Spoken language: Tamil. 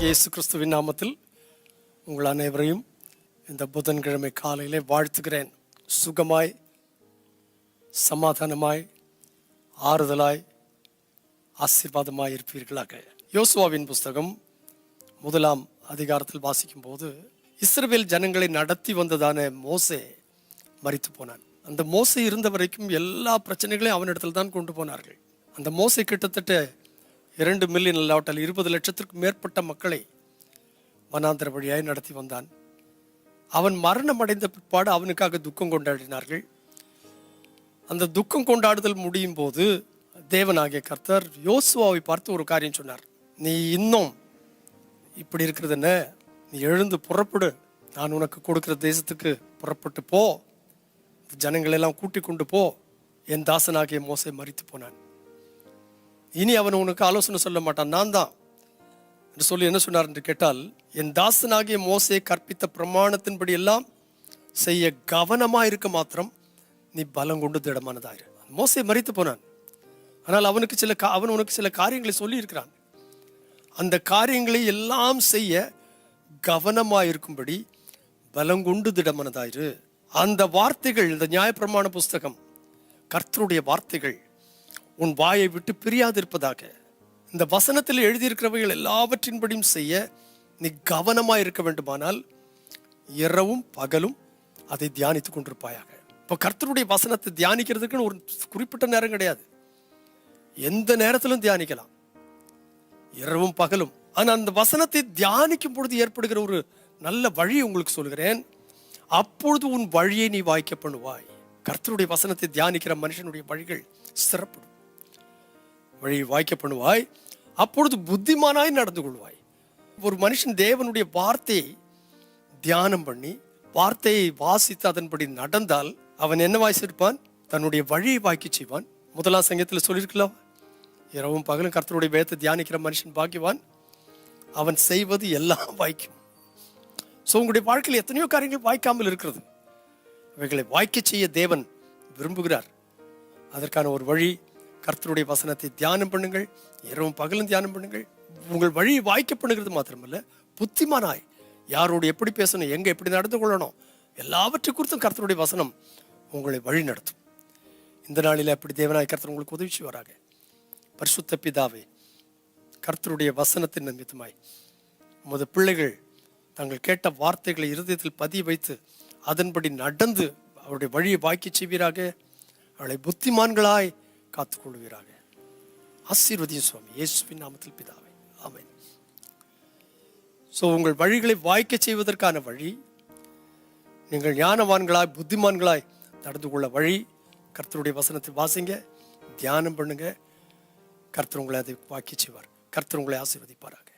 இயேசு கிறிஸ்துவின் நாமத்தில் உங்கள் அனைவரையும் இந்த புதன்கிழமை காலையிலே வாழ்த்துகிறேன். சுகமாய், சமாதானமாய், ஆறுதலாய், ஆசீர்வாதமாய் இருப்பீர்களாக. யோசுவாவின் புஸ்தகம் 1 அதிகாரத்தில் வாசிக்கும் போது, இஸ்ரவேல் ஜனங்களை நடத்தி வந்ததான மோசே மரித்து போனான். அந்த மோசே இருந்த வரைக்கும் எல்லா பிரச்சனைகளையும் அவனிடத்தில் தான் கொண்டு போனார்கள். அந்த மோசே கிட்டத்தட்ட 2 மில்லியன் இல்லாவிட்டால் 20 லட்சத்திற்கும் மேற்பட்ட மக்களை வனாந்தர வழியாய் நடத்தி வந்தான். அவன் மரணம் அடைந்த பிற்பாடு அவனுக்காக துக்கம் கொண்டாடினார்கள். அந்த துக்கம் கொண்டாடுதல் முடியும் போது தேவனாகிய கர்த்தர் யோசுவாவை பார்த்து ஒரு காரியம் சொன்னார். நீ இன்னும் இப்படி இருக்கிறது என்ன? நீ எழுந்து புறப்படு, நான் உனக்கு கொடுக்கிற தேசத்துக்கு புறப்பட்டு போ, ஜனங்களெல்லாம் கூட்டி கொண்டு போ. என் தாசனாகிய மோசே மரித்து போனான். இனி அவன் உனக்கு ஆலோசனை சொல்ல மாட்டான், நான் தான் என்று சொல்லி என்ன சொன்னார் என்று கேட்டால், என் தாசனாகிய மோசே கற்பித்த பிரமாணத்தின்படி எல்லாம் செய்ய கவனமா இருக்க மாத்திரம் நீ பலம் கொண்டு திடமானதாயிரு. மோசே மரித்து போனான், ஆனால் அவன் உனக்கு சில காரியங்களை சொல்லி இருக்கிறான். அந்த காரியங்களை எல்லாம் செய்ய கவனமா இருக்கும்படி பலம் கொண்டு திடமானதாயிரு. அந்த வார்த்தைகள், இந்த நியாயப்பிரமாண புஸ்தகம், கர்த்தருடைய வார்த்தைகள் உன் வாயை விட்டு பிரியாது இருப்பதாக. இந்த வசனத்தில் எழுதியிருக்கிறவைகள் எல்லாவற்றின்படியும் செய்ய நீ கவனமாக இருக்க வேண்டுமானால் இரவும் பகலும் அதை தியானித்துக் கொண்டிருப்பாயாக. இப்போ கர்த்தருடைய வசனத்தை தியானிக்கிறதுக்குன்னு ஒரு குறிப்பிட்ட நேரம் கிடையாது, எந்த நேரத்திலும் தியானிக்கலாம், இரவும் பகலும். ஆனால் அந்த வசனத்தை தியானிக்கும் பொழுது ஏற்படுகிற ஒரு நல்ல வழி உங்களுக்கு சொல்கிறேன். அப்பொழுது உன் வழியை நீ வாய்க்க பண்ணுவாய். கர்த்தருடைய வசனத்தை தியானிக்கிற மனுஷனுடைய வழிகள் சிறப்படும். வழி வாய்க்க பண்ணுவாய், அப்பொழுது புத்திமானாய் நடந்து கொள்வாய். ஒரு மனுஷன் தேவனுடைய வார்த்தையை தியானம் பண்ணி வார்த்தையை வாசித்து அதன்படி நடந்தால் அவன் என்ன வாய்ச்சிருப்பான்? தன்னுடைய வழியை வாய்க்க செய்வான். 1 சங்கீதத்தில் சொல்லியிருக்கலாம், இரவும் பகலும் கர்த்தருடைய வேதத்தை தியானிக்கிற மனுஷன் பாக்கியவான், அவன் செய்வது எல்லாம் வாய்க்கும். ஸோ உங்களுடைய வாழ்க்கையில் எத்தனையோ காரியங்கள் வாய்க்காமல் இருக்கிறது, அவைகளை வாய்க்க செய்ய தேவன் விரும்புகிறார். அதற்கான ஒரு வழி, கர்த்தருடைய வசனத்தை தியானம் பண்ணுங்கள், இரவும் பகலும் தியானம் பண்ணுங்கள். உங்கள் வழி வாய்க்க பண்ணுகிறது மாத்திரமல்ல, புத்திமானாய் யாரோடு எப்படி பேசணும், எங்கே எப்படி நடந்து கொள்ளணும், எல்லாவற்றை குறித்தும் கர்த்தருடைய வசனம் உங்களை வழி நடத்தும். இந்த நாளில் அப்படி தேவனாய் கர்த்தர் உங்களுக்கு உதவி செய்வாராக. பரிசுத்த பிதாவே, கர்த்தருடைய வசனத்தின் நிமித்தமாய் உமது பிள்ளைகள் தாங்கள் கேட்ட வார்த்தைகளை இருதயத்தில் பதிய வைத்து அதன்படி நடந்து அவருடைய வழியை வாய்க்க செய்வீராக. அவளை புத்திமான்களாய் காத்துக்கொள்வீராக. ஆசீர்வதியும் சுவாமி, இயேசுவின் நாமத்தில் பிதாவே, ஆமென். ஸோ உங்கள் வழிகளை வாய்க்க செய்வதற்கான வழி, நீங்கள் ஞானவான்களாய் புத்திமான்களாய் நடந்து கொள்ள வழி, கர்த்தருடைய வசனத்தை வாசிங்க, தியானம் பண்ணுங்க. கர்த்தர் உங்களை அதை வாய்க்க செய்வார். கர்த்தர் உங்களை ஆசீர்வதிப்பாராக.